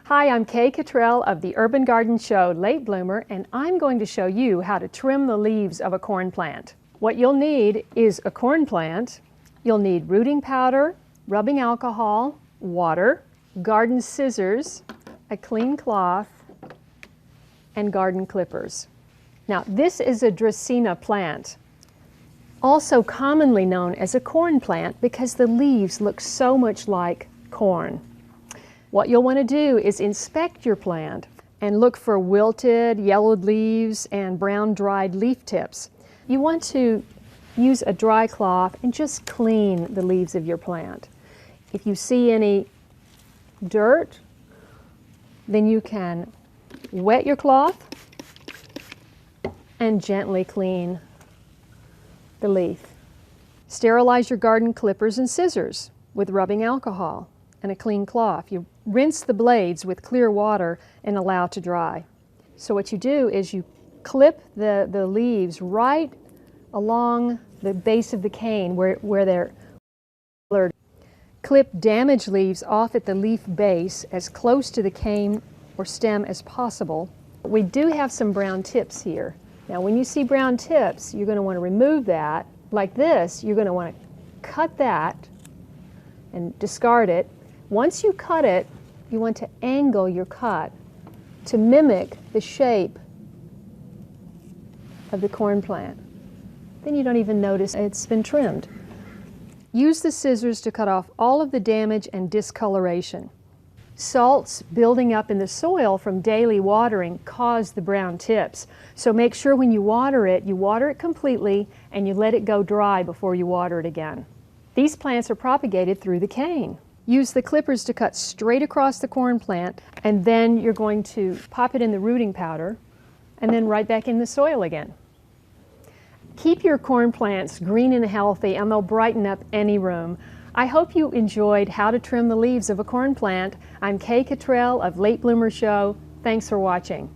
Hi, I'm Kay Cottrell of the Urban Garden Show Late Bloomer, and I'm going to show you how to trim the leaves of a corn plant. What you'll need is a corn plant. You'll need rooting powder, rubbing alcohol, water, garden scissors, a clean cloth, and garden clippers. Now, this is a Dracaena plant, also commonly known as a corn plant because the leaves look so much like corn. What you'll want to do is inspect your plant and look for wilted, yellowed leaves and brown dried leaf tips. You want to use a dry cloth and just clean the leaves of your plant. If you see any dirt, then you can wet your cloth and gently clean the leaf. Sterilize your garden clippers and scissors with rubbing alcohol and a clean cloth. You rinse the blades with clear water and allow to dry. So what you do is you clip the leaves right along the base of the cane where they're colored. Clip damaged leaves off at the leaf base as close to the cane or stem as possible. We do have some brown tips here. Now when you see brown tips, you're going to want to remove that. Like this, you're going to want to cut that and discard it. Once you cut it, you want to angle your cut to mimic the shape of the corn plant. Then you don't even notice it's been trimmed. Use the scissors to cut off all of the damage and discoloration. Salts building up in the soil from daily watering cause the brown tips. So make sure when you water it completely and you let it go dry before you water it again. These plants are propagated through the cane. Use the clippers to cut straight across the corn plant, and then you're going to pop it in the rooting powder and then right back in the soil again. Keep your corn plants green and healthy, and they'll brighten up any room. I hope you enjoyed how to trim the leaves of a corn plant. I'm Kay Cottrell of Late Bloomer Show. Thanks for watching.